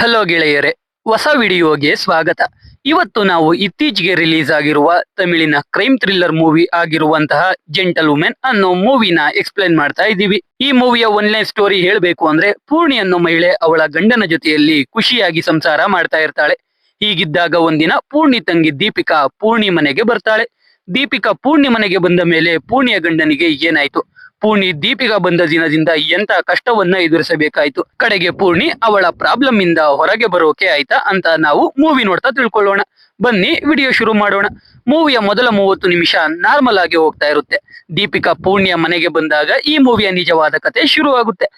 Hello ಗೆಳೆಯರೇ, ಹೊಸ ವಿಡಿಯೋಗೆ ಸ್ವಾಗತ. ಇವತ್ತು ನಾವು ಇತ್ತೀಚೆಗೆ ರಿಲೀಸ್ ಆಗಿರುವ ತಮಿಳಿನ ಕ್ರೈಮ್ ಥ್ರಿಲ್ಲರ್ ಮೂವಿ ಆಗಿರುವಂತಹ ಜೆಂಟಲ್ ವುಮೆನ್ ಅನ್ನೋ ಮೂವಿನ ಎಕ್ಸ್ಪ್ಲೈನ್ ಮಾಡ್ತಾ ಇದ್ದೀವಿ. ಈ ಮೂವಿಯ ಒನ್ಲೈನ್ ಸ್ಟೋರಿ ಹೇಳಬೇಕು ಅಂದ್ರೆ, ಪೂರ್ಣಿ ಅನ್ನೋ ಮಹಿಳೆ ಅವಳ ಗಂಡನ ಜೊತೆಯಲ್ಲಿ ಖುಷಿಯಾಗಿ ಸಂಸಾರ ಮಾಡ್ತಾ ಇರ್ತಾಳೆ. ಹೀಗಿದ್ದಾಗ ಒಂದಿನ ಪೂರ್ಣಿ ತಂಗಿ ದೀಪಿಕಾ ಪೂರ್ಣಿ ಮನೆಗೆ ಬರ್ತಾಳೆ. ದೀಪಿಕಾ ಪೂರ್ಣಿ ಮನೆಗೆ ಬಂದ ಮೇಲೆ ಪೂರ್ಣಿಯ ಗಂಡನಿಗೆ ಏನಾಯ್ತು, ಪೂರ್ಣಿ ದೀಪಿಕಾ ಬಂದ ದಿನದಿಂದ ಎಂತ ಕಷ್ಟವನ್ನ ಎದುರಿಸಬೇಕಾಯ್ತು, ಕಡೆಗೆ ಪೂರ್ಣಿ ಅವಳ ಪ್ರಾಬ್ಲಮ್ ಇಂದ ಹೊರಗೆ ಬರೋಕೆ ಆಯ್ತಾ ಅಂತ ನಾವು ಮೂವಿ ನೋಡ್ತಾ ತಿಳ್ಕೊಳ್ಳೋಣ. ಬನ್ನಿ ವಿಡಿಯೋ ಶುರು ಮಾಡೋಣ. ಮೂವಿಯ ಮೊದಲ 30 ನಿಮಿಷ ನಾರ್ಮಲ್ ಆಗಿ ಹೋಗ್ತಾ ಇರುತ್ತೆ. ದೀಪಿಕಾ ಪೂರ್ಣಿಯ ಮನೆಗೆ ಬಂದಾಗ ಈ ಮೂವಿಯ ನಿಜವಾದ ಕತೆ ಶುರು ಆಗುತ್ತೆ.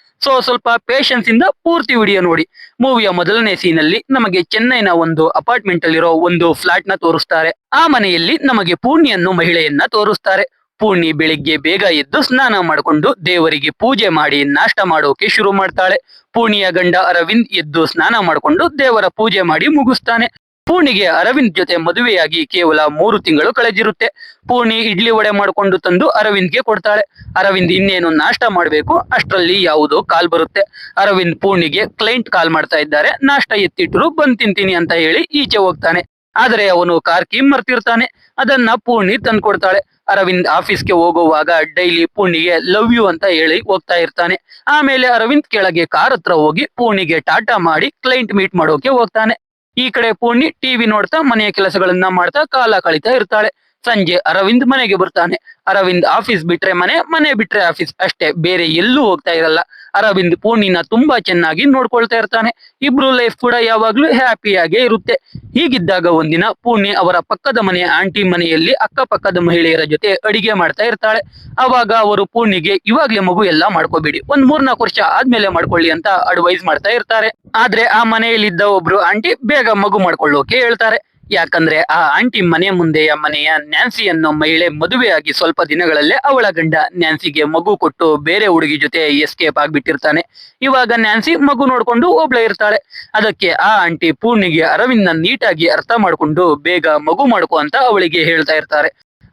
ಸ್ವಲ್ಪ ಪೇಷನ್ಸ್ ಇಂದ ಪೂರ್ತಿ ವಿಡಿಯೋ ನೋಡಿ. ಮೂವಿಯ ಮೊದಲನೇ ಸೀನಲ್ಲಿ ನಮಗೆ ಚೆನ್ನೈನ ಒಂದು ಅಪಾರ್ಟ್ಮೆಂಟ್ ಅಲ್ಲಿರೋ ಒಂದು ಫ್ಲಾಟ್ ನ ತೋರಿಸ್ತಾರೆ. ಆ ಮನೆಯಲ್ಲಿ ನಮಗೆ ಪೂರ್ಣಿ ಅನ್ನೋ ಮಹಿಳೆಯನ್ನ ತೋರಿಸ್ತಾರೆ. ಪೂರ್ಣಿ ಬೆಳಿಗ್ಗೆ ಬೇಗ ಎದ್ದು ಸ್ನಾನ ಮಾಡಿಕೊಂಡು ದೇವರಿಗೆ ಪೂಜೆ ಮಾಡಿ ನಾಷ್ಟ ಮಾಡೋಕೆ ಶುರು ಮಾಡ್ತಾಳೆ. ಪೂರ್ಣಿಯ ಗಂಡ ಅರವಿಂದ್ ಎದ್ದು ಸ್ನಾನ ಮಾಡಿಕೊಂಡು ದೇವರ ಪೂಜೆ ಮಾಡಿ ಮುಗಿಸ್ತಾನೆ. ಪೂರ್ಣಿಗೆ ಅರವಿಂದ್ ಜೊತೆ ಮದುವೆಯಾಗಿ ಕೇವಲ 3 ತಿಂಗಳು ಕಳೆದಿರುತ್ತೆ. ಪೂರ್ಣಿ ಇಡ್ಲಿ ವಡೆ ಮಾಡ್ಕೊಂಡು ತಂದು ಅರವಿಂದ್ಗೆ ಕೊಡ್ತಾಳೆ. ಅರವಿಂದ್ ಇನ್ನೇನು ನಾಷ್ಟ ಮಾಡ್ಬೇಕು, ಅಷ್ಟರಲ್ಲಿ ಯಾವುದೋ ಕಾಲ್ ಬರುತ್ತೆ. ಅರವಿಂದ್ ಪೂರ್ಣಿಗೆ ಕ್ಲೈಂಟ್ ಕಾಲ್ ಮಾಡ್ತಾ ಇದ್ದಾರೆ, ನಾಷ್ಟ ಎತ್ತಿಟ್ರು ಬಂದ್ ತಿಂತೀನಿ ಅಂತ ಹೇಳಿ ಈಚೆ ಹೋಗ್ತಾನೆ. ಆದರೆ ಅವನು ಕಾರ್ ಕೀ ಮರ್ತಿರ್ತಾನೆ. ಅದನ್ನ ಪೂರ್ಣಿ ತಂದ್ಕೊಡ್ತಾಳೆ. ಅರವಿಂದ್ ಆಫೀಸ್ಗೆ ಹೋಗುವಾಗ ಡೈಲಿ ಪೂರ್ಣಿಗೆ ಲವ್ ಯು ಅಂತ ಹೇಳಿ ಹೋಗ್ತಾ ಇರ್ತಾನೆ. ಆಮೇಲೆ ಅರವಿಂದ್ ಕೆಳಗೆ ಕಾರ್ ಹತ್ರ ಹೋಗಿ ಪೂರ್ಣಿಗೆ ಟಾಟಾ ಮಾಡಿ ಕ್ಲೈಂಟ್ ಮೀಟ್ ಮಾಡೋಕೆ ಹೋಗ್ತಾನೆ. ಈ ಕಡೆ ಪೂರ್ಣಿ ಟಿವಿ ನೋಡ್ತಾ ಮನೆಯ ಕೆಲಸಗಳನ್ನ ಮಾಡ್ತಾ ಕಾಲ ಕಳೀತಾ ಇರ್ತಾಳೆ. ಸಂಜೆ ಅರವಿಂದ್ ಮನೆಗೆ ಬರ್ತಾನೆ. ಅರವಿಂದ್ ಆಫೀಸ್ ಬಿಟ್ರೆ ಮನೆ, ಮನೆ ಬಿಟ್ರೆ ಆಫೀಸ್ ಅಷ್ಟೇ, ಬೇರೆ ಎಲ್ಲೂ ಹೋಗ್ತಾ ಇರಲ್ಲ. ಅರವಿಂದ್ ಪೂರ್ಣಿನ ತುಂಬಾ ಚೆನ್ನಾಗಿ ನೋಡ್ಕೊಳ್ತಾ ಇರ್ತಾನೆ. ಇಬ್ರು ಲೈಫ್ ಕೂಡ ಯಾವಾಗ್ಲೂ ಹ್ಯಾಪಿಯಾಗೇ ಇರುತ್ತೆ. ಹೀಗಿದ್ದಾಗ ಒಂದಿನ ಪೂರ್ಣಿ ಅವರ ಪಕ್ಕದ ಮನೆಯ ಆಂಟಿ ಮನೆಯಲ್ಲಿ ಅಕ್ಕಪಕ್ಕದ ಮಹಿಳೆಯರ ಜೊತೆ ಅಡಿಗೆ ಮಾಡ್ತಾ ಇರ್ತಾಳೆ. ಅವಾಗ ಅವರು ಪೂರ್ಣಿಗೆ ಇವಾಗ್ಲೇ ಮಗು ಎಲ್ಲ ಮಾಡ್ಕೋಬೇಡಿ, ಒಂದ್ 3-4 ವರ್ಷ ಆದ್ಮೇಲೆ ಮಾಡ್ಕೊಳ್ಳಿ ಅಂತ ಅಡ್ವೈಸ್ ಮಾಡ್ತಾ ಇರ್ತಾರೆ. ಆದ್ರೆ ಆ ಮನೆಯಲ್ಲಿದ್ದ ಒಬ್ರು ಆಂಟಿ ಬೇಗ ಮಗು ಮಾಡ್ಕೊಳ್ಳೋಕೆ ಹೇಳ್ತಾರೆ. ಯಾಕಂದ್ರೆ ಆ ಆಂಟಿ ಮನೆ ಮುಂದೆಯ ಮನೆಯ ನ್ಯಾನ್ಸಿ ಅನ್ನೋ ಮಹಿಳೆ ಮದುವೆಯಾಗಿ ಸ್ವಲ್ಪ ದಿನಗಳಲ್ಲೇ ಅವಳ ಗಂಡ ನ್ಯಾನ್ಸಿಗೆ ಮಗು ಕೊಟ್ಟು ಬೇರೆ ಹುಡುಗಿ ಜೊತೆ ಎಸ್ಕೇಪ್ ಆಗ್ಬಿಟ್ಟಿರ್ತಾನೆ. ಇವಾಗ ನ್ಯಾನ್ಸಿ ಮಗು ನೋಡ್ಕೊಂಡು ಒಬ್ಳೆ ಇರ್ತಾಳೆ. ಅದಕ್ಕೆ ಆ ಆಂಟಿ ಪೂರ್ಣಿಗೆ ಅರವಿಂದ್ನ ನೀಟಾಗಿ ಅರ್ಥ ಮಾಡ್ಕೊಂಡು ಬೇಗ ಮಗು ಮಾಡ್ಕೊ ಅಂತ ಅವಳಿಗೆ ಹೇಳ್ತಾ ಇರ್ತಾರೆ.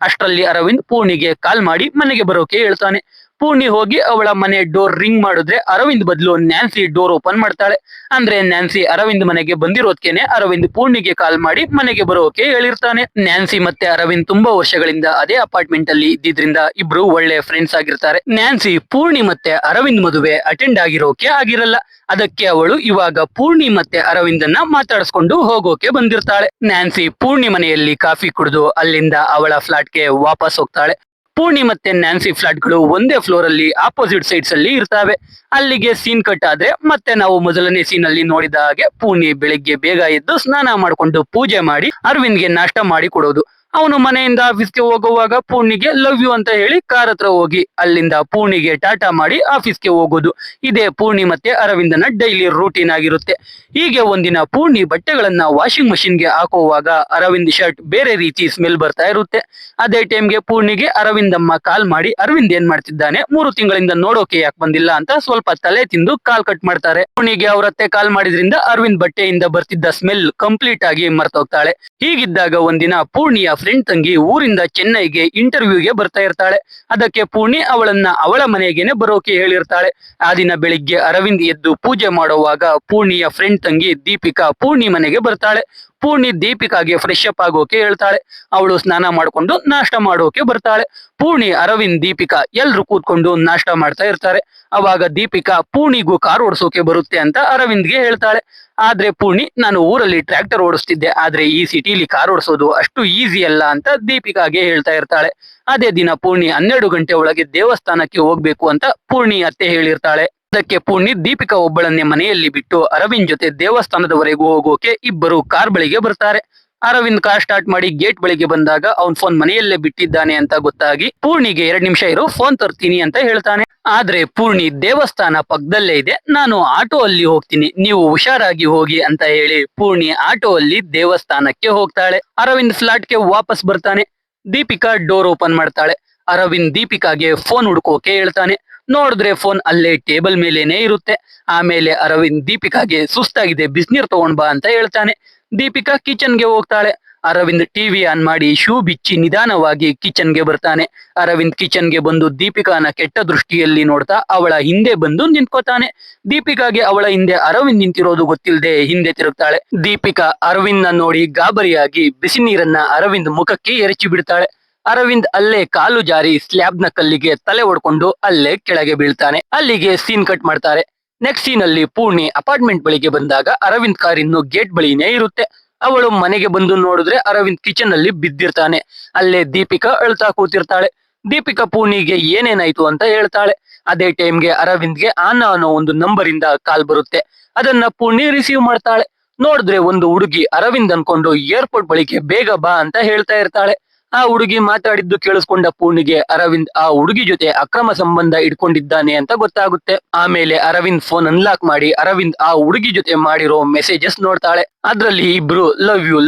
ಅಷ್ಟರಲ್ಲಿ ಅರವಿಂದ್ ಪೂರ್ಣಿಗೆ ಕಾಲ್ ಮಾಡಿ ಮನೆಗೆ ಬರೋಕೆ ಹೇಳ್ತಾನೆ. ಪೂರ್ಣಿ ಹೋಗಿ ಅವಳ ಮನೆ ಡೋರ್ ರಿಂಗ್ ಮಾಡಿದ್ರೆ ಅರವಿಂದ್ ಬದಲು ನ್ಯಾನ್ಸಿ ಡೋರ್ ಓಪನ್ ಮಾಡ್ತಾಳೆ. ಅಂದ್ರೆ ನ್ಯಾನ್ಸಿ ಅರವಿಂದ್ ಮನೆಗೆ ಬಂದಿರೋದ್ಕೇನೆ ಅರವಿಂದ್ ಪೂರ್ಣಿಗೆ ಕಾಲ್ ಮಾಡಿ ಮನೆಗೆ ಬರೋಕೆ ಹೇಳಿರ್ತಾನೆ. ನ್ಯಾನ್ಸಿ ಮತ್ತೆ ಅರವಿಂದ್ ತುಂಬಾ ವರ್ಷಗಳಿಂದ ಅದೇ ಅಪಾರ್ಟ್ಮೆಂಟ್ ಅಲ್ಲಿ ಇದ್ದಿದ್ರಿಂದ ಇಬ್ರು ಒಳ್ಳೆ ಫ್ರೆಂಡ್ಸ್ ಆಗಿರ್ತಾರೆ. ನ್ಯಾನ್ಸಿ ಪೂರ್ಣಿ ಮತ್ತೆ ಅರವಿಂದ್ ಮದುವೆ ಅಟೆಂಡ್ ಆಗಿರೋಕೆ ಆಗಿರಲ್ಲ. ಅದಕ್ಕೆ ಅವಳು ಇವಾಗ ಪೂರ್ಣಿ ಮತ್ತೆ ಅರವಿಂದನ್ನ ಮಾತಾಡಿಸ್ಕೊಂಡು ಹೋಗೋಕೆ ಬಂದಿರ್ತಾಳೆ. ನ್ಯಾನ್ಸಿ ಪೂರ್ಣಿ ಮನೆಯಲ್ಲಿ ಕಾಫಿ ಕುಡಿದು ಅಲ್ಲಿಂದ ಅವಳ ಫ್ಲಾಟ್ಗೆ ವಾಪಸ್ ಹೋಗ್ತಾಳೆ. ಪೂರ್ಣಿ ಮತ್ತೆ ನ್ಯಾನ್ಸಿ ಫ್ಲಾಟ್ಗಳು ಒಂದೇ ಫ್ಲೋರ್ ಅಲ್ಲಿ ಆಪೋಸಿಟ್ ಸೈಡ್ಸ್ ಅಲ್ಲಿ ಇರ್ತವೆ. ಅಲ್ಲಿಗೆ ಸೀನ್ ಕಟ್ ಆದ್ರೆ ಮತ್ತೆ ನಾವು ಮೊದಲನೇ ಸೀನ್ ಅಲ್ಲಿ ನೋಡಿದ ಹಾಗೆ ಪೂರ್ಣಿ ಬೆಳಿಗ್ಗೆ ಬೇಗ ಎದ್ದು ಸ್ನಾನ ಮಾಡ್ಕೊಂಡು ಪೂಜೆ ಮಾಡಿ ಅರವಿಂದ್ಗೆ ನಾಷ್ಟ ಮಾಡಿ ಕೊಡೋದು. ಅವನು ಮನೆಯಿಂದ ಆಫೀಸ್ಗೆ ಹೋಗುವಾಗ ಪೂರ್ಣಿಗೆ ಲವ್ ಯು ಅಂತ ಹೇಳಿ ಕಾರ್ ಹತ್ರ ಹೋಗಿ ಅಲ್ಲಿಂದ ಪೂರ್ಣಿಗೆ ಟಾಟಾ ಮಾಡಿ ಆಫೀಸ್ಗೆ ಹೋಗೋದು. ಇದೇ ಪೂರ್ಣಿ ಮತ್ತೆ ಅರವಿಂದನ ಡೈಲಿ ರೂಟೀನ್ ಆಗಿರುತ್ತೆ. ಹೀಗೆ ಒಂದಿನ ಪೂರ್ಣಿ ಬಟ್ಟೆಗಳನ್ನ ವಾಷಿಂಗ್ ಮಷಿನ್ಗೆ ಹಾಕುವಾಗ ಅರವಿಂದ್ ಶರ್ಟ್ ಬೇರೆ ರೀತಿ ಸ್ಮೆಲ್ ಬರ್ತಾ ಇರುತ್ತೆ. ಅದೇ ಟೈಮ್ಗೆ ಪೂರ್ಣಿಗೆ ಅರವಿಂದಮ್ಮ ಕಾಲ್ ಮಾಡಿ ಅರವಿಂದ್ ಏನ್ ಮಾಡ್ತಿದ್ದಾನೆ, 3 ತಿಂಗಳಿಂದ ನೋಡೋಕೆ ಯಾಕೆ ಬಂದಿಲ್ಲ ಅಂತ ಸ್ವಲ್ಪ ತಲೆ ತಿಂದು ಕಾಲ್ ಕಟ್ ಮಾಡ್ತಾರೆ. ಪೂರ್ಣಿಗೆ ಅವರತ್ತೆ ಕಾಲ್ ಮಾಡಿದ್ರಿಂದ ಅರವಿಂದ್ ಬಟ್ಟೆಯಿಂದ ಬರ್ತಿದ್ದ ಸ್ಮೆಲ್ ಕಂಪ್ಲೀಟ್ ಆಗಿ ಮರ್ತೋಗ್ತಾಳೆ. ಹೀಗಿದ್ದಾಗ ಒಂದಿನ ಪೂರ್ಣಿಯ ಫ್ರೆಂಡ್ ತಂಗಿ ಊರಿಂದ ಚೆನ್ನೈಗೆ ಇಂಟರ್ವ್ಯೂಗೆ ಬರ್ತಾ ಇರ್ತಾಳೆ. ಅದಕ್ಕೆ ಪೂರ್ಣಿ ಅವಳನ್ನ ಅವಳ ಮನೆಗೇನೆ ಬರೋಕೆ ಹೇಳಿರ್ತಾಳೆ. ಆ ದಿನ ಬೆಳಿಗ್ಗೆ ಅರವಿಂದ್ ಎದ್ದು ಪೂಜೆ ಮಾಡುವಾಗ ಪೂರ್ಣಿಯ ಫ್ರೆಂಡ್ ತಂಗಿ ದೀಪಿಕಾ ಪೂರ್ಣಿ ಮನೆಗೆ ಬರ್ತಾಳೆ. ಪೂರ್ಣಿ ದೀಪಿಕಾಗೆ ಫ್ರೆಶ್ ಅಪ್ ಆಗೋಕೆ ಹೇಳ್ತಾಳೆ. ಅವಳು ಸ್ನಾನ ಮಾಡ್ಕೊಂಡು ನಾಷ್ಟ ಮಾಡೋಕೆ ಬರ್ತಾಳೆ. ಪೂರ್ಣಿ, ಅರವಿಂದ್, ದೀಪಿಕಾ ಎಲ್ರು ಕೂತ್ಕೊಂಡು ನಾಷ್ಟ ಮಾಡ್ತಾ ಇರ್ತಾರೆ. ಅವಾಗ ದೀಪಿಕಾ ಪೂರ್ಣಿಗೂ ಕಾರ್ ಓಡಿಸೋಕೆ ಬರುತ್ತೆ ಅಂತ ಅರವಿಂದ್ಗೆ ಹೇಳ್ತಾಳೆ. ಆದ್ರೆ ಪೂರ್ಣಿ, ನಾನು ಊರಲ್ಲಿ ಟ್ರ್ಯಾಕ್ಟರ್ ಓಡಿಸ್ತಿದ್ದೆ, ಆದ್ರೆ ಈ ಸಿಟಿಲಿ ಕಾರ್ ಓಡಿಸೋದು ಅಷ್ಟು ಈಸಿ ಅಲ್ಲ ಅಂತ ದೀಪಿಕಾಗೆ ಹೇಳ್ತಾ ಇರ್ತಾಳೆ. ಅದೇ ದಿನ ಪೂರ್ಣಿ 12 ಗಂಟೆ ಒಳಗೆ ದೇವಸ್ಥಾನಕ್ಕೆ ಹೋಗ್ಬೇಕು ಅಂತ ಪೂರ್ಣಿ ಅತ್ತೆ ಹೇಳಿರ್ತಾಳೆ. ಅದಕ್ಕೆ ಪೂರ್ಣಿ ದೀಪಿಕಾ ಒಬ್ಬಳನ್ನೇ ಮನೆಯಲ್ಲಿ ಬಿಟ್ಟು ಅರವಿಂದ್ ಜೊತೆ ದೇವಸ್ಥಾನದವರೆಗೂ ಹೋಗೋಕೆ ಇಬ್ಬರು ಕಾರ್ ಬಳಿಗೆ ಬರ್ತಾರೆ. ಅರವಿಂದ್ ಕಾರ್ ಸ್ಟಾರ್ಟ್ ಮಾಡಿ ಗೇಟ್ ಬಳಿಗೆ ಬಂದಾಗ ಅವನ್ ಫೋನ್ ಮನೆಯಲ್ಲೇ ಬಿಟ್ಟಿದ್ದಾನೆ ಅಂತ ಗೊತ್ತಾಗಿ ಪೂರ್ಣಿಗೆ 2 ನಿಮಿಷ ಇರು, ಫೋನ್ ತರ್ತೀನಿ ಅಂತ ಹೇಳ್ತಾನೆ. ಆದ್ರೆ ಪೂರ್ಣಿ, ದೇವಸ್ಥಾನ ಪಕ್ಕದಲ್ಲೇ ಇದೆ, ನಾನು ಆಟೋ ಅಲ್ಲಿ ಹೋಗ್ತೀನಿ, ನೀವು ಹುಷಾರಾಗಿ ಹೋಗಿ ಅಂತ ಹೇಳಿ ಪೂರ್ಣಿ ಆಟೋ ಅಲ್ಲಿ ದೇವಸ್ಥಾನಕ್ಕೆ ಹೋಗ್ತಾಳೆ. ಅರವಿಂದ್ ಫ್ಲಾಟ್ಗೆ ವಾಪಸ್ ಬರ್ತಾನೆ. ದೀಪಿಕಾ ಡೋರ್ ಓಪನ್ ಮಾಡ್ತಾಳೆ. ಅರವಿಂದ್ ದೀಪಿಕಾಗೆ ಫೋನ್ ಹುಡ್ಕೋಕೆ ಹೇಳ್ತಾನೆ. ನೋಡಿದ್ರೆ ಫೋನ್ ಅಲ್ಲೇ ಟೇಬಲ್ ಮೇಲೇನೆ ಇರುತ್ತೆ. ಆಮೇಲೆ ಅರವಿಂದ್ ದೀಪಿಕಾಗೆ ಸುಸ್ತಾಗಿದೆ, ಬಿಸಿನೀರ್ ತಗೊಂಡ್ ಬಾ ಅಂತ ಹೇಳ್ತಾನೆ. ದೀಪಿಕಾ ಕಿಚನ್ಗೆ ಹೋಗ್ತಾಳೆ. ಅರವಿಂದ್ ಟಿವಿ ಆನ್ ಮಾಡಿ ಶೂ ಬಿಚ್ಚಿ ನಿಧಾನವಾಗಿ ಕಿಚನ್ಗೆ ಬರ್ತಾನೆ. ಅರವಿಂದ್ ಕಿಚನ್ಗೆ ಬಂದು ದೀಪಿಕಾನ ಕೆಟ್ಟ ದೃಷ್ಟಿಯಲ್ಲಿ ನೋಡ್ತಾ ಅವಳ ಹಿಂದೆ ಬಂದು ನಿಂತ್ಕೋತಾನೆ. ದೀಪಿಕಾಗೆ ಅವಳ ಹಿಂದೆ ಅರವಿಂದ್ ನಿಂತಿರೋದು ಗೊತ್ತಿಲ್ಲದೆ ಹಿಂದೆ ತಿರುಗ್ತಾಳೆ. ದೀಪಿಕಾ ಅರವಿಂದ್ ನ ನೋಡಿ ಗಾಬರಿಯಾಗಿ ಬಿಸಿ ನೀರನ್ನ ಅರವಿಂದ್ ಮುಖಕ್ಕೆ ಎರಚಿ ಬಿಡ್ತಾಳೆ. ಅರವಿಂದ್ ಅಲ್ಲೇ ಕಾಲು ಜಾರಿ ಸ್ಲ್ಯಾಬ್ ನ ಕಲ್ಲಿಗೆ ತಲೆ ಹೊಡ್ಕೊಂಡು ಅಲ್ಲೇ ಕೆಳಗೆ ಬೀಳ್ತಾನೆ. ಅಲ್ಲಿಗೆ ಸೀನ್ ಕಟ್ ಮಾಡ್ತಾರೆ. ನೆಕ್ಸ್ಟ್ ಸೀನ್ ಅಲ್ಲಿ ಪೂರ್ಣಿ ಅಪಾರ್ಟ್ಮೆಂಟ್ ಬಳಿಗೆ ಬಂದಾಗ ಅರವಿಂದ್ ಕಾರ್ ಇನ್ನು ಗೇಟ್ ಬಳಿನೇ ಇರುತ್ತೆ. ಅವಳು ಮನೆಗೆ ಬಂದು ನೋಡಿದ್ರೆ ಅರವಿಂದ್ ಕಿಚನ್ ಅಲ್ಲಿ ಬಿದ್ದಿರ್ತಾನೆ. ಅಲ್ಲೇ ದೀಪಿಕಾ ಅಳ್ತಾ ಕೂತಿರ್ತಾಳೆ. ದೀಪಿಕಾ ಪೂರ್ಣಿಗೆ ಏನೇನಾಯ್ತು ಅಂತ ಹೇಳ್ತಾಳೆ. ಅದೇ ಟೈಮ್ಗೆ ಅರವಿಂದ್ಗೆ ಆನಾ ಅನ್ನೋ ಒಂದು ನಂಬರ್ ಇಂದ ಕಾಲ್ ಬರುತ್ತೆ. ಅದನ್ನ ಪೂರ್ಣಿ ರಿಸೀವ್ ಮಾಡ್ತಾಳೆ. ನೋಡಿದ್ರೆ ಒಂದು ಹುಡುಗಿ ಅರವಿಂದ್ ಅನ್ಕೊಂಡು ಏರ್ಪೋರ್ಟ್ ಬಳಿಗೆ ಬೇಗ ಬಾ ಅಂತ ಹೇಳ್ತಾ ಇರ್ತಾಳೆ. ಆ ಹುಡುಗಿ ಮಾತಾಡಿದ್ದು ಕೇಳಿಸ್ಕೊಂಡ ಪೂರ್ಣಿಗೆ ಅರವಿಂದ್ ಆ ಹುಡುಗಿ ಜೊತೆ ಅಕ್ರಮ ಸಂಬಂಧ ಇಟ್ಕೊಂಡಿದ್ದಾನೆ ಅಂತ ಗೊತ್ತಾಗುತ್ತೆ. ಆಮೇಲೆ ಅರವಿಂದ್ ಫೋನ್ ಅನ್ಲಾಕ್ ಮಾಡಿ ಅರವಿಂದ್ ಆ ಹುಡುಗಿ ಜೊತೆ ಮಾಡಿರೋ ಮೆಸೇಜಸ್ ನೋಡ್ತಾಳೆ. ಅದ್ರಲ್ಲಿ ಇಬ್ರು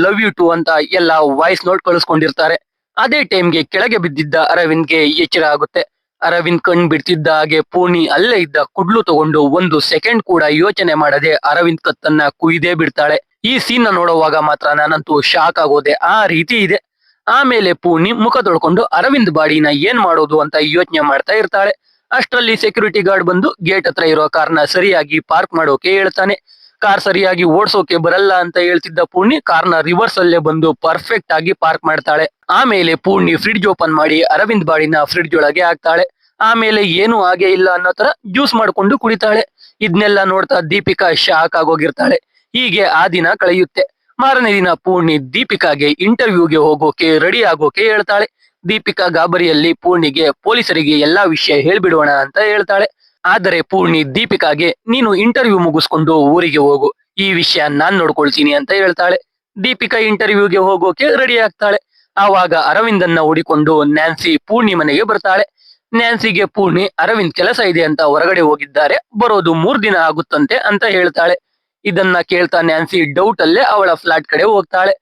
ಲವ್ ಯು ಟು ಅಂತ ಎಲ್ಲ ವಾಯ್ಸ್ ನೋಟ್ ಕಳಿಸ್ಕೊಂಡಿರ್ತಾರೆ. ಅದೇ ಟೈಮ್ಗೆ ಕೆಳಗೆ ಬಿದ್ದಿದ್ದ ಅರವಿಂದ್ಗೆ ಎಚ್ಚರ ಆಗುತ್ತೆ. ಅರವಿಂದ್ ಕಣ್ ಬಿಡ್ತಿದ್ದ ಹಾಗೆ ಪೂರ್ಣಿ ಅಲ್ಲೇ ಇದ್ದ ಕುಡ್ಲು ತಗೊಂಡು ಒಂದು ಸೆಕೆಂಡ್ ಕೂಡ ಯೋಚನೆ ಮಾಡದೆ ಅರವಿಂದ್ ಕತ್ತನ್ನ ಕುಯ್ದೇ ಬಿಡ್ತಾಳೆ. ಈ ಸೀನ್ ನೋಡುವಾಗ ಮಾತ್ರ ನಾನಂತೂ ಶಾಕ್ ಆಗೋದೆ. ಆ ರೀತಿ ಇದೆ. ಆಮೇಲೆ ಪೂರ್ಣಿ ಮುಖ ತೊಳ್ಕೊಂಡು ಅರವಿಂದ್ ಬಾಡಿನ ಏನ್ ಮಾಡೋದು ಅಂತ ಯೋಚನೆ ಮಾಡ್ತಾ ಇರ್ತಾಳೆ. ಅಷ್ಟರಲ್ಲಿ ಸೆಕ್ಯೂರಿಟಿ ಗಾರ್ಡ್ ಬಂದು ಗೇಟ್ ಹತ್ರ ಇರೋ ಕಾರ್ನ ಸರಿಯಾಗಿ ಪಾರ್ಕ್ ಮಾಡೋಕೆ ಹೇಳ್ತಾನೆ. ಕಾರ್ ಸರಿಯಾಗಿ ಓಡಿಸೋಕೆ ಬರಲ್ಲ ಅಂತ ಹೇಳ್ತಿದ್ದ ಪೂರ್ಣಿ ಕಾರ್ನ ರಿವರ್ಸ್ ಅಲ್ಲೇ ಬಂದು ಪರ್ಫೆಕ್ಟ್ ಆಗಿ ಪಾರ್ಕ್ ಮಾಡ್ತಾಳೆ. ಆಮೇಲೆ ಪೂರ್ಣಿ ಫ್ರಿಡ್ಜ್ ಓಪನ್ ಮಾಡಿ ಅರವಿಂದ್ ಬಾಡಿನ ಫ್ರಿಡ್ಜ್ ಒಳಗೆ ಹಾಕ್ತಾಳೆ. ಆಮೇಲೆ ಏನು ಹಾಗೆ ಇಲ್ಲ ಅನ್ನೋ ತರ ಜ್ಯೂಸ್ ಮಾಡ್ಕೊಂಡು ಕುಡಿತಾಳೆ. ಇದನ್ನೆಲ್ಲ ನೋಡ್ತಾ ದೀಪಿಕಾ ಶಾಕ್ ಆಗೋಗಿರ್ತಾಳೆ. ಹೀಗೆ ಆ ದಿನ ಕಳೆಯುತ್ತೆ. ಮಾರನೇ ದಿನ ಪೂರ್ಣಿ ದೀಪಿಕಾಗೆ ಇಂಟರ್ವ್ಯೂಗೆ ಹೋಗೋಕೆ ರೆಡಿ ಆಗೋಕೆ ಹೇಳ್ತಾಳೆ. ದೀಪಿಕಾ ಗಾಬರಿಯಲ್ಲಿ ಪೂರ್ಣಿಗೆ ಪೊಲೀಸರಿಗೆ ಎಲ್ಲಾ ವಿಷಯ ಹೇಳ್ಬಿಡೋಣ ಅಂತ ಹೇಳ್ತಾಳೆ. ಆದರೆ ಪೂರ್ಣಿ ದೀಪಿಕಾಗೆ ನೀನು ಇಂಟರ್ವ್ಯೂ ಮುಗಿಸ್ಕೊಂಡು ಊರಿಗೆ ಹೋಗು, ಈ ವಿಷಯ ನಾನ್ ನೋಡ್ಕೊಳ್ತೀನಿ ಅಂತ ಹೇಳ್ತಾಳೆ. ದೀಪಿಕಾ ಇಂಟರ್ವ್ಯೂಗೆ ಹೋಗೋಕೆ ರೆಡಿ ಆಗ್ತಾಳೆ. ಆವಾಗ ಅರವಿಂದನ್ನ ಹುಡಿಕೊಂಡು ನ್ಯಾನ್ಸಿ ಪೂರ್ಣಿ ಮನೆಗೆ ಬರ್ತಾಳೆ. ನ್ಯಾನ್ಸಿಗೆ ಪೂರ್ಣಿ ಅರವಿಂದ್ ಕೆಲಸ ಇದೆ ಅಂತ ಹೊರಗಡೆ ಹೋಗಿದ್ದಾರೆ, ಬರೋದು 3 ದಿನ ಆಗುತ್ತಂತೆ ಅಂತ ಹೇಳ್ತಾಳೆ. ಇದನ್ನ ಕೇಳ್ತಾ ನ್ಯಾನ್ಸಿ ಡೌಟ್ ಅಲ್ಲೇ ಅವಳ ಫ್ಲಾಟ್ ಕಡೆ ಹೋಗ್ತಾಳೆ.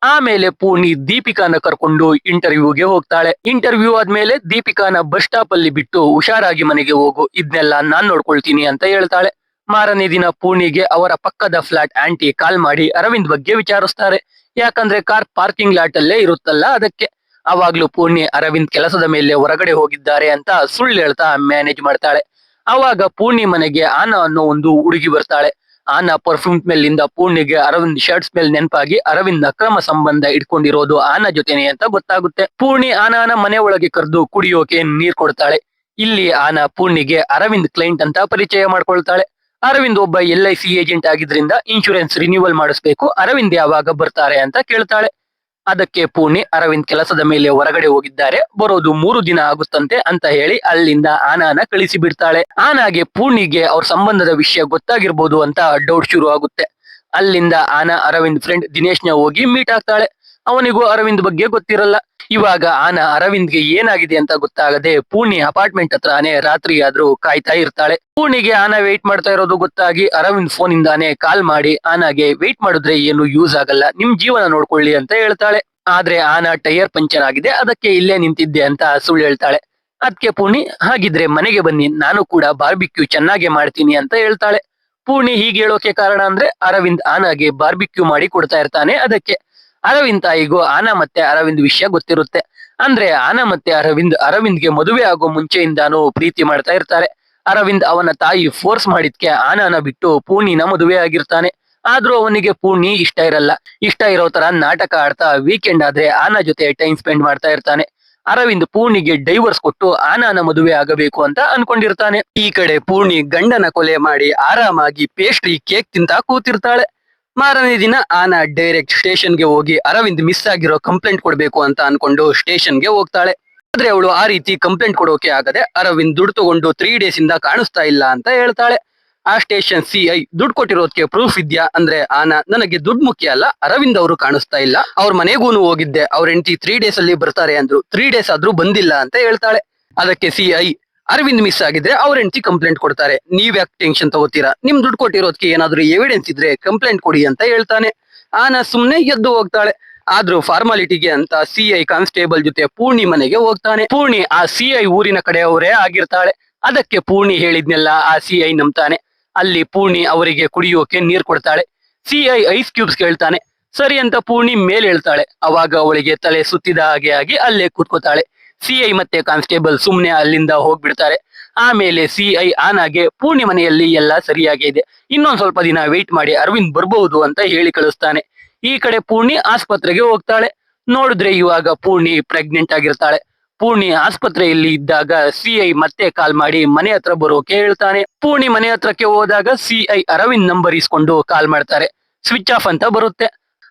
ಆಮೇಲೆ ಪೂರ್ಣಿ ದೀಪಿಕಾನ ಕರ್ಕೊಂಡು ಇಂಟರ್ವ್ಯೂಗೆ ಹೋಗ್ತಾಳೆ. ಇಂಟರ್ವ್ಯೂ ಆದ್ಮೇಲೆ ದೀಪಿಕಾನ ಬಸ್ ಸ್ಟಾಪ್ ಅಲ್ಲಿ ಬಿಟ್ಟು ಹುಷಾರಾಗಿ ಮನೆಗೆ ಹೋಗು, ಇದನ್ನೆಲ್ಲ ನಾನ್ ನೋಡ್ಕೊಳ್ತೀನಿ ಅಂತ ಹೇಳ್ತಾಳೆ. ಮಾರನೇ ದಿನ ಪೂರ್ಣಿಗೆ ಅವರ ಪಕ್ಕದ ಫ್ಲಾಟ್ ಆಂಟಿ ಕಾಲ್ ಮಾಡಿ ಅರವಿಂದ್ ಬಗ್ಗೆ ವಿಚಾರಿಸ್ತಾರೆ. ಯಾಕಂದ್ರೆ ಕಾರ್ ಪಾರ್ಕಿಂಗ್ ಲಾಟ್ ಅಲ್ಲೇ ಇರುತ್ತಲ್ಲ ಅದಕ್ಕೆ. ಅವಾಗ್ಲೂ ಪೂರ್ಣಿ ಅರವಿಂದ್ ಕೆಲಸದ ಮೇಲೆ ಹೊರಗಡೆ ಹೋಗಿದ್ದಾರೆ ಅಂತ ಸುಳ್ಳು ಹೇಳ್ತಾ ಮ್ಯಾನೇಜ್ ಮಾಡ್ತಾಳೆ. ಅವಾಗ ಪೂರ್ಣಿ ಮನೆಗೆ ಆನಾ ಅನ್ನೋ ಒಂದು ಹುಡುಗಿ ಬರ್ತಾಳೆ. ಆನಾ ಪರ್ಫ್ಯೂಮ್ ಸ್ಮೆಲ್ ಇಂದ ಪೂರ್ಣಿಗೆ ಅರವಿಂದ್ ಶರ್ಟ್ ಸ್ಮೆಲ್ ನೆನಪಾಗಿ ಅರವಿಂದ್ ಅಕ್ರಮ ಸಂಬಂಧ ಇಟ್ಕೊಂಡಿರೋದು ಆನಾ ಜೊತೆನೆ ಅಂತ ಗೊತ್ತಾಗುತ್ತೆ. ಪೂರ್ಣಿ ಆನಾನ ಮನೆ ಒಳಗೆ ಕರೆದು ಕುಡಿಯೋಕೆ ನೀರ್ ಕೊಡ್ತಾಳೆ. ಇಲ್ಲಿ ಆನಾ ಪೂರ್ಣಿಗೆ ಅರವಿಂದ್ ಕ್ಲೈಂಟ್ ಅಂತ ಪರಿಚಯ ಮಾಡ್ಕೊಳ್ತಾಳೆ. ಅರವಿಂದ್ ಒಬ್ಬ LIC ಏಜೆಂಟ್ ಆಗಿದ್ರಿಂದ ಇನ್ಶೂರೆನ್ಸ್ ರಿನ್ಯೂವಲ್ ಮಾಡಿಸ್ಬೇಕು, ಅರವಿಂದ್ ಯಾವಾಗ ಬರ್ತಾರೆ ಅಂತ ಕೇಳ್ತಾಳೆ. ಅದಕ್ಕೆ ಪೂರ್ಣಿ ಅರವಿಂದ್ ಕೆಲಸದ ಮೇಲೆ ಹೊರಗಡೆ ಹೋಗಿದ್ದಾರೆ, ಬರೋದು 3 ದಿನ ಆಗುತ್ತಂತೆ ಅಂತ ಹೇಳಿ ಅಲ್ಲಿಂದ ಆನಾನ ಕಳಿಸಿ ಬಿಡ್ತಾಳೆ. ಆನಾಗೆ ಪೂರ್ಣಿಗೆ ಅವ್ರ ಸಂಬಂಧದ ವಿಷಯ ಗೊತ್ತಾಗಿರ್ಬೋದು ಅಂತ ಡೌಟ್ ಶುರು ಆಗುತ್ತೆ. ಅಲ್ಲಿಂದ ಆನಾ ಅರವಿಂದ್ ಫ್ರೆಂಡ್ ದಿನೇಶ್ನ ಹೋಗಿ ಮೀಟ್ ಆಗ್ತಾಳೆ. ಅವನಿಗೂ ಅರವಿಂದ್ ಬಗ್ಗೆ ಗೊತ್ತಿರಲ್ಲ. ಇವಾಗ ಆನಾ ಅರವಿಂದ್ಗೆ ಏನಾಗಿದೆ ಅಂತ ಗೊತ್ತಾಗದೆ ಪೂರ್ಣಿ ಅಪಾರ್ಟ್ಮೆಂಟ್ ಹತ್ರನೇ ರಾತ್ರಿ ಆದ್ರೂ ಕಾಯ್ತಾ ಇರ್ತಾಳೆ. ಪೂರ್ಣಿಗೆ ಆನಾ ವೇಟ್ ಮಾಡ್ತಾ ಇರೋದು ಗೊತ್ತಾಗಿ ಅರವಿಂದ್ ಫೋನ್ ಇಂದಾನೆ ಕಾಲ್ ಮಾಡಿ ಆನಾಗೆ ವೇಟ್ ಮಾಡಿದ್ರೆ ಏನು ಯೂಸ್ ಆಗಲ್ಲ, ನಿಮ್ ಜೀವನ ನೋಡ್ಕೊಳ್ಳಿ ಅಂತ ಹೇಳ್ತಾಳೆ. ಆದ್ರೆ ಆನಾ ಟೈರ್ ಪಂಚರ್ ಆಗಿದೆ, ಅದಕ್ಕೆ ಇಲ್ಲೇ ನಿಂತಿದ್ದೆ ಅಂತ ಸುಳ್ಳು ಹೇಳ್ತಾಳೆ. ಅದಕ್ಕೆ ಪೂರ್ಣಿ ಹಾಗಿದ್ರೆ ಮನೆಗೆ ಬನ್ನಿ, ನಾನು ಕೂಡ ಬಾರ್ಬಿಕ್ಯೂ ಚೆನ್ನಾಗೆ ಮಾಡ್ತೀನಿ ಅಂತ ಹೇಳ್ತಾಳೆ. ಪೂರ್ಣಿ ಹೀಗೆ ಹೇಳೋಕೆ ಕಾರಣ ಅಂದ್ರೆ ಅರವಿಂದ್ ಆನಾಗೆ ಬಾರ್ಬಿಕ್ಯೂ ಮಾಡಿ ಕೊಡ್ತಾ ಇರ್ತಾನೆ. ಅದಕ್ಕೆ ಅರವಿಂದ್ ತಾಯಿಗೂ ಆನಾ ಮತ್ತೆ ಅರವಿಂದ್ ವಿಷಯ ಗೊತ್ತಿರುತ್ತೆ. ಅಂದ್ರೆ ಆನಾ ಮತ್ತೆ ಅರವಿಂದ್ಗೆ ಮದುವೆ ಆಗೋ ಮುಂಚೆಯಿಂದಾನು ಪ್ರೀತಿ ಮಾಡ್ತಾ ಇರ್ತಾರೆ. ಅರವಿಂದ್ ಅವನ ತಾಯಿ ಫೋರ್ಸ್ ಮಾಡಿದ್ಕೆ ಆನಾನ ಬಿಟ್ಟು ಪೂರ್ಣಿನ ಮದುವೆ ಆಗಿರ್ತಾನೆ. ಆದ್ರೂ ಅವನಿಗೆ ಪೂರ್ಣಿ ಇಷ್ಟ ಇರಲ್ಲ. ಇಷ್ಟ ಇರೋ ತರ ನಾಟಕ ಆಡ್ತಾ ವೀಕೆಂಡ್ ಆದ್ರೆ ಆನಾ ಜೊತೆ ಟೈಮ್ ಸ್ಪೆಂಡ್ ಮಾಡ್ತಾ ಇರ್ತಾನೆ. ಅರವಿಂದ್ ಪೂರ್ಣಿಗೆ ಡೈವರ್ಸ್ ಕೊಟ್ಟು ಆನಾನ ಮದುವೆ ಆಗಬೇಕು ಅಂತ ಅನ್ಕೊಂಡಿರ್ತಾನೆ. ಈ ಕಡೆ ಪೂರ್ಣಿ ಗಂಡನ ಕೊಲೆ ಮಾಡಿ ಆರಾಮಾಗಿ ಪೇಸ್ಟ್ರಿ ಕೇಕ್ ತಿಂತಾ ಕೂತಿರ್ತಾಳೆ. ಮಾರನೇ ದಿನ ಆನಾ ಡೈರೆಕ್ಟ್ ಸ್ಟೇಷನ್ಗೆ ಹೋಗಿ ಅರವಿಂದ್ ಮಿಸ್ ಆಗಿರೋ ಕಂಪ್ಲೇಂಟ್ ಕೊಡ್ಬೇಕು ಅಂತ ಅನ್ಕೊಂಡು ಸ್ಟೇಷನ್ಗೆ ಹೋಗ್ತಾಳೆ. ಆದ್ರೆ ಅವಳು ಆ ರೀತಿ ಕಂಪ್ಲೇಂಟ್ ಕೊಡೋಕೆ ಆಗದೆ ಅರವಿಂದ್ ದುಡ್ಡು ತಗೊಂಡು 3 ಡೇಸ್ ಇಂದ ಕಾಣಿಸ್ತಾ ಇಲ್ಲ ಅಂತ ಹೇಳ್ತಾಳೆ. ಆ ಸ್ಟೇಷನ್ CI ದುಡ್ಡು ಕೊಟ್ಟಿರೋದಕ್ಕೆ ಪ್ರೂಫ್ ಇದ್ಯಾ ಅಂದ್ರೆ ಆನಾ ನನಗೆ ದುಡ್ಡು ಮುಖ್ಯ ಅಲ್ಲ, ಅರವಿಂದ್ ಅವರು ಕಾಣಿಸ್ತಾ ಇಲ್ಲ, ಅವ್ರ ಮನೆಗೂನು ಹೋಗಿದ್ದೆ, ಅವ್ರ ಹೆಂಡತಿ 3 ಡೇಸ್ ಅಲ್ಲಿ ಬರ್ತಾರೆ ಅಂದ್ರು, 3 ಡೇಸ್ ಆದ್ರೂ ಬಂದಿಲ್ಲ ಅಂತ ಹೇಳ್ತಾಳೆ. ಅದಕ್ಕೆ CI ಅರವಿಂದ್ ಮಿಸ್ ಆಗಿದ್ರೆ ಅವ್ರ ಹೆಂಡತಿ ಕಂಪ್ಲೇಂಟ್ ಕೊಡ್ತಾರೆ, ನೀವ್ ಯಾಕೆ ಟೆನ್ಷನ್ ತಗೋತೀರಾ, ನಿಮ್ ದುಡ್ಡು ಕೊಟ್ಟಿರೋದಕ್ಕೆ ಏನಾದ್ರು ಎವಿಡೆನ್ಸ್ ಇದ್ರೆ ಕಂಪ್ಲೇಂಟ್ ಕೊಡಿ ಅಂತ ಹೇಳ್ತಾನೆ. ಆನಾ ಸುಮ್ನೆ ಎದ್ದು ಹೋಗ್ತಾಳೆ. ಆದ್ರೂ ಫಾರ್ಮಾಲಿಟಿಗೆ ಅಂತ CI ಕಾನ್ಸ್ಟೇಬಲ್ ಜೊತೆ ಪೂರ್ಣಿ ಮನೆಗೆ ಹೋಗ್ತಾನೆ. ಪೂರ್ಣಿ ಆ CI ಊರಿನ ಕಡೆಯವರೇ ಆಗಿರ್ತಾಳೆ. ಅದಕ್ಕೆ ಪೂರ್ಣಿ ಹೇಳಿದ್ನೆಲ್ಲ ಆ CI ನಂಬ್ತಾನೆ. ಅಲ್ಲಿ ಪೂರ್ಣಿ ಅವರಿಗೆ ಕುಡಿಯೋಕೆ ನೀರ್ ಕೊಡ್ತಾಳೆ. CI ಐಸ್ ಕ್ಯೂಬ್ಸ್ ಕೇಳ್ತಾನೆ. ಸರಿ ಅಂತ ಪೂರ್ಣಿ ಮೇಲೆ ಹೇಳ್ತಾಳೆ. ಅವಾಗ ಅವಳಿಗೆ ತಲೆ ಸುತ್ತಿದ ಹಾಗೆ ಆಗಿ ಅಲ್ಲೇ ಕೂತ್ಕೋತಾಳೆ. ಸಿಐ ಮತ್ತೆ ಕಾನ್ಸ್ಟೇಬಲ್ ಸುಮ್ನೆ ಅಲ್ಲಿಂದ ಹೋಗ್ಬಿಡ್ತಾರೆ. ಆಮೇಲೆ ಸಿಐ ಆನಾಗೆ ಪೂರ್ಣಿ ಮನೆಯಲ್ಲಿ ಎಲ್ಲ ಸರಿಯಾಗಿದೆ, ಇನ್ನೊಂದ್ ಸ್ವಲ್ಪ ದಿನ ವೇಟ್ ಮಾಡಿ ಅರವಿಂದ್ ಬರ್ಬಹುದು ಅಂತ ಹೇಳಿ ಕಳಿಸ್ತಾನೆ. ಈ ಕಡೆ ಪೂರ್ಣಿ ಆಸ್ಪತ್ರೆಗೆ ಹೋಗ್ತಾಳೆ. ನೋಡಿದ್ರೆ ಇವಾಗ ಪೂರ್ಣಿ ಪ್ರೆಗ್ನೆಂಟ್ ಆಗಿರ್ತಾಳೆ. ಪೂರ್ಣಿ ಆಸ್ಪತ್ರೆಯಲ್ಲಿ ಇದ್ದಾಗ ಸಿಐ ಮತ್ತೆ ಕಾಲ್ ಮಾಡಿ ಮನೆ ಹತ್ರ ಬರೋಕೆ ಹೇಳ್ತಾನೆ. ಪೂರ್ಣಿ ಮನೆ ಹತ್ರಕ್ಕೆ ಹೋದಾಗ ಸಿಐ ಅರವಿಂದ್ ನಂಬರ್ ಇಸ್ಕೊಂಡು ಕಾಲ್ ಮಾಡ್ತಾರೆ. ಸ್ವಿಚ್ ಆಫ್ ಅಂತ ಬರುತ್ತೆ.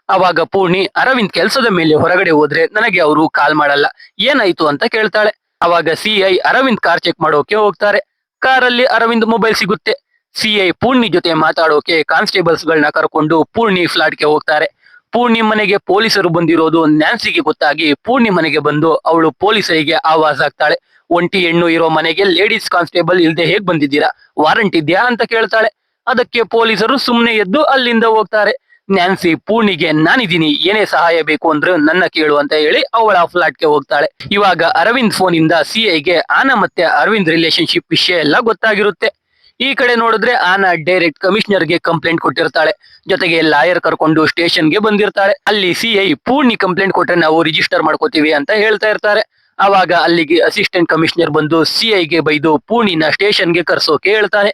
ಅವಾಗ ಪೂರ್ಣಿ ಅರವಿಂದ್ ಕೆಲ್ಸದ ಮೇಲೆ ಹೊರಗಡೆ ಹೋದ್ರೆ ನನಗೆ ಅವರು ಕಾಲ್ ಮಾಡಲ್ಲ, ಏನಾಯ್ತು ಅಂತ ಕೇಳ್ತಾಳೆ. ಅವಾಗ ಸಿಐ ಅರವಿಂದ್ ಕಾರ್ ಚೆಕ್ ಮಾಡೋಕೆ ಹೋಗ್ತಾರೆ. ಕಾರಲ್ಲಿ ಅರವಿಂದ್ ಮೊಬೈಲ್ ಸಿಗುತ್ತೆ. ಸಿಐ ಪೂರ್ಣಿ ಜೊತೆ ಮಾತಾಡೋಕೆ ಕಾನ್ಸ್ಟೇಬಲ್ಸ್ ಗಳನ್ನ ಕರ್ಕೊಂಡು ಪೂರ್ಣಿ ಫ್ಲಾಟ್ಗೆ ಹೋಗ್ತಾರೆ. ಪೂರ್ಣಿ ಮನೆಗೆ ಪೊಲೀಸರು ಬಂದಿರೋದು ನ್ಯಾನ್ಸಿಗೆ ಗೊತ್ತಾಗಿ ಪೂರ್ಣಿ ಮನೆಗೆ ಬಂದು ಅವಳು ಪೊಲೀಸರಿಗೆ ಆವಾಜ್ ಆಗ್ತಾಳೆ. ಒಂಟಿ ಹೆಣ್ಣು ಇರೋ ಮನೆಗೆ ಲೇಡೀಸ್ ಕಾನ್ಸ್ಟೇಬಲ್ ಇಲ್ದೆ ಹೇಗ್ ಬಂದಿದ್ದೀರಾ, ವಾರಂಟ್ ಇದ್ಯಾ ಅಂತ ಕೇಳ್ತಾಳೆ. ಅದಕ್ಕೆ ಪೊಲೀಸರು ಸುಮ್ನೆ ಎದ್ದು ಅಲ್ಲಿಂದ ಹೋಗ್ತಾರೆ. ನ್ಯಾನ್ಸಿ ಪೂರ್ಣಿಗೆ ನಾನಿದ್ದೀನಿ, ಏನೇ ಸಹಾಯ ಬೇಕು ಅಂದ್ರೆ ನನ್ನ ಕೇಳು ಅಂತ ಹೇಳಿ ಅವಳ ಫ್ಲಾಟ್ಗೆ ಹೋಗ್ತಾಳೆ. ಇವಾಗ ಅರವಿಂದ್ ಫೋನ್ ಇಂದ ಸಿಐಗೆ ಆನಾ ಮತ್ತೆ ಅರವಿಂದ್ ರಿಲೇಶನ್ಶಿಪ್ ವಿಷಯ ಎಲ್ಲ ಗೊತ್ತಾಗಿರುತ್ತೆ. ಈ ಕಡೆ ನೋಡಿದ್ರೆ ಆನಾ ಡೈರೆಕ್ಟ್ ಕಮಿಷನರ್ಗೆ ಕಂಪ್ಲೇಂಟ್ ಕೊಟ್ಟಿರ್ತಾಳೆ. ಜೊತೆಗೆ ಲಾಯರ್ ಕರ್ಕೊಂಡು ಸ್ಟೇಷನ್ಗೆ ಬಂದಿರ್ತಾಳೆ. ಅಲ್ಲಿ ಸಿಐ ಪೂರ್ಣಿ ಕಂಪ್ಲೇಂಟ್ ಕೊಟ್ರೆ ನಾವು ರಿಜಿಸ್ಟರ್ ಮಾಡ್ಕೋತೀವಿ ಅಂತ ಹೇಳ್ತಾ ಇರ್ತಾರೆ. ಅವಾಗ ಅಲ್ಲಿಗೆ ಅಸಿಸ್ಟೆಂಟ್ ಕಮಿಷನರ್ ಬಂದು ಸಿಐಗೆ ಬೈದು ಪೂರ್ಣಿನ ಸ್ಟೇಷನ್ಗೆ ಕರ್ಸೋಕೆ ಹೇಳ್ತಾನೆ.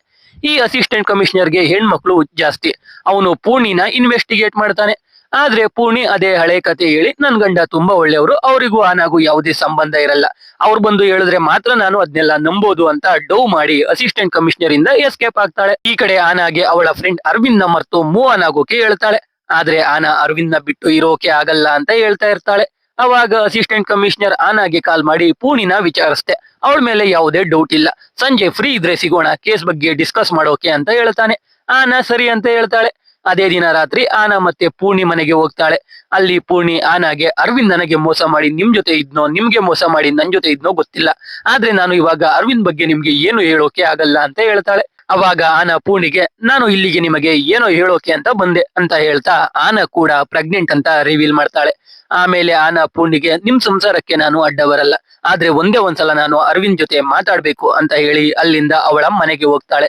ಈ ಅಸಿಸ್ಟೆಂಟ್ ಕಮಿಷನರ್ಗೆ ಹೆಣ್ಮಕ್ಳು ಜಾಸ್ತಿ. ಅವನು ಪೂರ್ಣಿನ ಇನ್ವೆಸ್ಟಿಗೇಟ್ ಮಾಡ್ತಾನೆ. ಆದ್ರೆ ಪೂರ್ಣಿ ಅದೇ ಹಳೆ ಕತೆ ಹೇಳಿ ನನ್ ಗಂಡ ತುಂಬಾ ಒಳ್ಳೆಯವರು, ಅವರಿಗೂ ಆನಾಗೂ ಯಾವುದೇ ಸಂಬಂಧ ಇರಲ್ಲ, ಅವ್ರು ಬಂದು ಹೇಳಿದ್ರೆ ಮಾತ್ರ ನಾನು ಅದನ್ನೆಲ್ಲ ನಂಬೋದು ಅಂತ ಡವ್ ಮಾಡಿ ಅಸಿಸ್ಟೆಂಟ್ ಕಮಿಷನರ್ ಇಂದ ಎಸ್ಕೇಪ್ ಆಗ್ತಾಳೆ. ಈ ಕಡೆ ಆನಾಗೆ ಅವಳ ಫ್ರೆಂಡ್ ಅರವಿಂದ್ ನ ಮರ್ತು ಮೂವ್ ಆನ್ ಆಗೋಕೆ ಹೇಳ್ತಾಳೆ. ಆದ್ರೆ ಆನಾ ಅರವಿಂದ್ ನ ಬಿಟ್ಟು ಇರೋಕೆ ಆಗಲ್ಲ ಅಂತ ಹೇಳ್ತಾ ಇರ್ತಾಳೆ. ಅವಾಗ ಅಸಿಸ್ಟೆಂಟ್ ಕಮಿಷನರ್ ಆನಾಗೆ ಕಾಲ್ ಮಾಡಿ ಪೂರ್ಣಿನ ವಿಚಾರಿಸ್ತೆ. ಅವಳ ಮೇಲೆ ಯಾವುದೇ ಡೌಟ್ ಇಲ್ಲ, ಸಂಜೆ ಫ್ರೀ ಇದ್ರೆ ಸಿಗೋಣ, ಕೇಸ್ ಬಗ್ಗೆ ಡಿಸ್ಕಸ್ ಮಾಡೋಕೆ ಅಂತ ಹೇಳ್ತಾನೆ. ಆನಾ ಸರಿ ಅಂತ ಹೇಳ್ತಾಳೆ. ಅದೇ ದಿನ ರಾತ್ರಿ ಆನಾ ಮತ್ತೆ ಪೂರ್ಣಿ ಮನೆಗೆ ಹೋಗ್ತಾಳೆ. ಅಲ್ಲಿ ಪೂರ್ಣಿ ಆನಾಗೆ ಅರವಿಂದ್ ನನಗೆ ಮೋಸ ಮಾಡಿ ನಿಮ್ ಜೊತೆ ಇದ್ನೋ, ನಿಮ್ಗೆ ಮೋಸ ಮಾಡಿ ನನ್ ಜೊತೆ ಇದ್ನೋ ಗೊತ್ತಿಲ್ಲ, ಆದ್ರೆ ನಾನು ಇವಾಗ ಅರವಿಂದ್ ಬಗ್ಗೆ ನಿಮ್ಗೆ ಏನು ಹೇಳೋಕೆ ಆಗಲ್ಲ ಅಂತ ಹೇಳ್ತಾಳೆ. ಅವಾಗ ಆನಾ ಪೂರ್ಣಿಗೆ ನಾನು ಇಲ್ಲಿಗೆ ನಿಮಗೆ ಏನೋ ಹೇಳೋಕೆ ಅಂತ ಬಂದೆ ಅಂತ ಹೇಳ್ತಾ ಆನಾ ಕೂಡ ಪ್ರೆಗ್ನೆಂಟ್ ಅಂತ ರಿವೀಲ್ ಮಾಡ್ತಾಳೆ. ಆಮೇಲೆ ಆನಾ ಪೂರ್ಣಿಗೆ ನಿಮ್ ಸಂಸಾರಕ್ಕೆ ನಾನು ಅಡ್ಡ ಬರಲ್ಲ, ಆದ್ರೆ ಒಂದೇ ಒಂದ್ಸಲ ನಾನು ಅರವಿಂದ್ ಜೊತೆ ಮಾತಾಡ್ಬೇಕು ಅಂತ ಹೇಳಿ ಅಲ್ಲಿಂದ ಅವಳ ಮನೆಗೆ ಹೋಗ್ತಾಳೆ.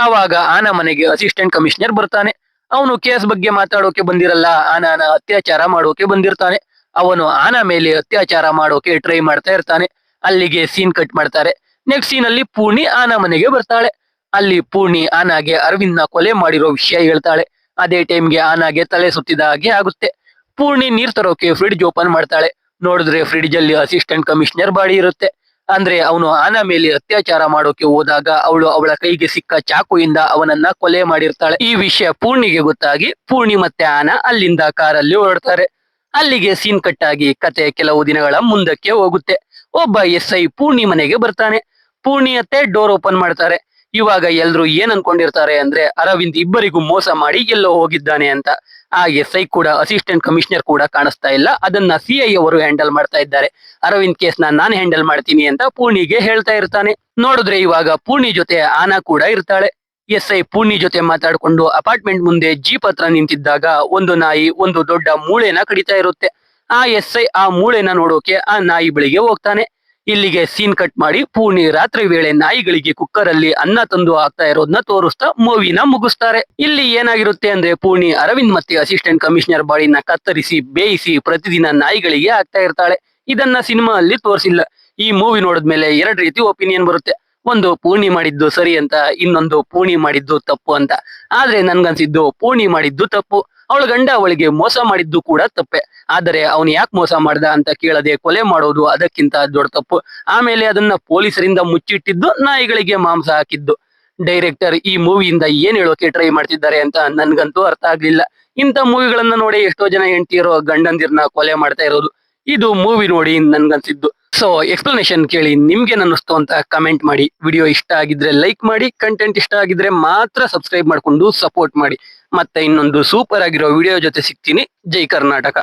ಅವಾಗ ಆನಾ ಮನೆಗೆ ಅಸಿಸ್ಟೆಂಟ್ ಕಮಿಷನರ್ ಬರ್ತಾನೆ. ಅವನು ಕೇಸ್ ಬಗ್ಗೆ ಮಾತಾಡೋಕೆ ಬಂದಿರಲ್ಲ, ಆನಾನ ಅತ್ಯಾಚಾರ ಮಾಡೋಕೆ ಬಂದಿರ್ತಾನೆ. ಅವನು ಆನಾ ಮೇಲೆ ಅತ್ಯಾಚಾರ ಮಾಡೋಕೆ ಟ್ರೈ ಮಾಡ್ತಾ ಇರ್ತಾನೆ. ಅಲ್ಲಿಗೆ ಸೀನ್ ಕಟ್ ಮಾಡ್ತಾರೆ. ನೆಕ್ಸ್ಟ್ ಸೀನ್ ಅಲ್ಲಿ ಪೂರ್ಣಿ ಆನಾ ಮನೆಗೆ ಬರ್ತಾಳೆ. ಅಲ್ಲಿ ಪೂರ್ಣಿ ಆನಾಗೆ ಅರವಿಂದ್ ನ ಕೊಲೆ ಮಾಡಿರೋ ವಿಷಯ ಹೇಳ್ತಾಳೆ. ಅದೇ ಟೈಮ್ಗೆ ಆನಾಗೆ ತಲೆ ಸುತ್ತಿದ ಹಾಗೆ ಆಗುತ್ತೆ. ಪೂರ್ಣಿ ನೀರ್ ತರೋಕೆ ಫ್ರಿಡ್ಜ್ ಓಪನ್ ಮಾಡ್ತಾಳೆ. ನೋಡಿದ್ರೆ ಫ್ರಿಡ್ಜ್ ಅಲ್ಲಿ ಅಸಿಸ್ಟೆಂಟ್ ಕಮಿಷನರ್ ಬಾಡಿ ಇರುತ್ತೆ. ಅಂದ್ರೆ ಅವನು ಆನಾ ಮೇಲೆ ಅತ್ಯಾಚಾರ ಮಾಡೋಕೆ ಹೋದಾಗ ಅವಳು ಅವಳ ಕೈಗೆ ಸಿಕ್ಕ ಚಾಕುಯಿಂದ ಅವನನ್ನ ಕೊಲೆ ಮಾಡಿರ್ತಾಳೆ. ಈ ವಿಷಯ ಪೂರ್ಣಿಗೆ ಗೊತ್ತಾಗಿ ಪೂರ್ಣಿ ಮತ್ತೆ ಆನಾ ಅಲ್ಲಿಂದ ಕಾರಲ್ಲಿ ಹೊರಡ್ತಾರೆ. ಅಲ್ಲಿಗೆ ಸೀನ್ ಕಟ್ ಆಗಿ ಕತೆ ಕೆಲವು ದಿನಗಳ ಮುಂದಕ್ಕೆ ಹೋಗುತ್ತೆ. ಒಬ್ಬ SI ಪೂರ್ಣಿ ಮನೆಗೆ ಬರ್ತಾನೆ. ಪೂರ್ಣಿ ಅತ್ತೆ ಡೋರ್ ಓಪನ್ ಮಾಡ್ತಾರೆ. ಇವಾಗ ಎಲ್ರು ಏನ್ ಅನ್ಕೊಂಡಿರ್ತಾರೆ ಅಂದ್ರೆ ಅರವಿಂದ್ ಇಬ್ಬರಿಗೂ ಮೋಸ ಮಾಡಿ ಎಲ್ಲೋ ಹೋಗಿದ್ದಾನೆ ಅಂತ. ಆ SI ಕೂಡ ಅಸಿಸ್ಟೆಂಟ್ ಕಮಿಷನರ್ ಕೂಡ ಕಾಣಿಸ್ತಾ ಇಲ್ಲ, ಅದನ್ನ CI ಅವರು ಹ್ಯಾಂಡಲ್ ಮಾಡ್ತಾ ಇದ್ದಾರೆ. ಅರವಿಂದ್ ಕೇಸ್ ನಾನು ಹ್ಯಾಂಡಲ್ ಮಾಡ್ತೀನಿ ಅಂತ ಪೂರ್ಣಿಗೆ ಹೇಳ್ತಾ ಇರ್ತಾನೆ. ನೋಡಿದ್ರೆ ಇವಾಗ ಪೂರ್ಣಿ ಜೊತೆ ಆನಾ ಕೂಡ ಇರ್ತಾಳೆ. SI ಪೂರ್ಣಿ ಜೊತೆ ಮಾತಾಡ್ಕೊಂಡು ಅಪಾರ್ಟ್ಮೆಂಟ್ ಮುಂದೆ ಜೀಪ್ ಹತ್ರ ನಿಂತಿದ್ದಾಗ ಒಂದು ನಾಯಿ ಒಂದು ದೊಡ್ಡ ಮೂಳೆನ ಕಡಿತಾ ಇರುತ್ತೆ. ಆ SI ಆ ಮೂಳೆನ ನೋಡೋಕೆ ಆ ನಾಯಿ ಬಳಿಗೆ ಹೋಗ್ತಾನೆ. ಇಲ್ಲಿಗೆ ಸೀನ್ ಕಟ್ ಮಾಡಿ ಪೂರ್ಣಿ ರಾತ್ರಿ ವೇಳೆ ನಾಯಿಗಳಿಗೆ ಕುಕ್ಕರ್ ಅಲ್ಲಿ ಅನ್ನ ತಂದು ಹಾಕ್ತಾ ಇರೋದನ್ನ ತೋರಿಸ್ತಾ ಮೂವಿನ ಮುಗಿಸ್ತಾರೆ. ಇಲ್ಲಿ ಏನಾಗಿರುತ್ತೆ ಅಂದ್ರೆ ಪೂರ್ಣಿ ಅರವಿಂದ್ ಮತ್ತೆ ಅಸಿಸ್ಟೆಂಟ್ ಕಮಿಷನರ್ ಬಾಡಿನ ಕತ್ತರಿಸಿ ಬೇಯಿಸಿ ಪ್ರತಿದಿನ ನಾಯಿಗಳಿಗೆ ಹಾಕ್ತಾ ಇರ್ತಾಳೆ. ಇದನ್ನ ಸಿನಿಮಾ ಅಲ್ಲಿ ತೋರಿಸಿಲ್ಲ. ಈ ಮೂವಿ ನೋಡಿದ್ಮೇಲೆ ಎರಡು ರೀತಿ ಒಪಿನಿಯನ್ ಬರುತ್ತೆ. ಒಂದು ಪೂರ್ಣಿ ಮಾಡಿದ್ದು ಸರಿ ಅಂತ, ಇನ್ನೊಂದು ಪೂರ್ಣಿ ಮಾಡಿದ್ದು ತಪ್ಪು ಅಂತ. ಆದ್ರೆ ನನ್ಗನ್ಸಿದ್ದು ಪೂರ್ಣಿ ಮಾಡಿದ್ದು ತಪ್ಪು. ಅವಳ ಗಂಡ ಅವಳಿಗೆ ಮೋಸ ಮಾಡಿದ್ದು ಕೂಡ ತಪ್ಪೆ. ಆದರೆ ಅವನು ಯಾಕೆ ಮೋಸ ಮಾಡ್ದ ಅಂತ ಕೇಳದೆ ಕೊಲೆ ಮಾಡೋದು ಅದಕ್ಕಿಂತ ದೊಡ್ಡ ತಪ್ಪು. ಆಮೇಲೆ ಅದನ್ನ ಪೊಲೀಸರಿಂದ ಮುಚ್ಚಿಟ್ಟಿದ್ದು, ನಾಯಿಗಳಿಗೆ ಮಾಂಸ ಹಾಕಿದ್ದು. ಡೈರೆಕ್ಟರ್ ಈ ಮೂವಿಯಿಂದ ಏನ್ ಹೇಳೋಕೆ ಟ್ರೈ ಮಾಡ್ತಿದ್ದಾರೆ ಅಂತ ನನ್ಗಂತೂ ಅರ್ಥ ಆಗ್ಲಿಲ್ಲ. ಇಂಥ ಮೂವಿಗಳನ್ನ ನೋಡಿ ಎಷ್ಟೋ ಜನ ಹೆಂಡತಿಯರೋ ಗಂಡಂದಿರ್ನ ಕೊಲೆ ಮಾಡ್ತಾ ಇರೋದು. ಇದು ಮೂವಿ ನೋಡಿ ನನ್ಗನ್ಸಿದ್ದು. ಸೊ ಎಕ್ಸ್ಪ್ಲನೇಷನ್ ಕೇಳಿ ನಿಮ್ಗೆ ಅನ್ನಿಸ್ತು ಅಂತ ಕಮೆಂಟ್ ಮಾಡಿ. ವಿಡಿಯೋ ಇಷ್ಟ ಆಗಿದ್ರೆ ಲೈಕ್ ಮಾಡಿ, ಕಂಟೆಂಟ್ ಇಷ್ಟ ಆಗಿದ್ರೆ ಮಾತ್ರ ಸಬ್ಸ್ಕ್ರೈಬ್ ಮಾಡ್ಕೊಂಡು ಸಪೋರ್ಟ್ ಮಾಡಿ. ಮತ್ತೆ ಇನ್ನೊಂದು ಸೂಪರ್ ಆಗಿರೋ ವಿಡಿಯೋ ಜೊತೆ ಸಿಗ್ತೀನಿ. ಜೈ ಕರ್ನಾಟಕ.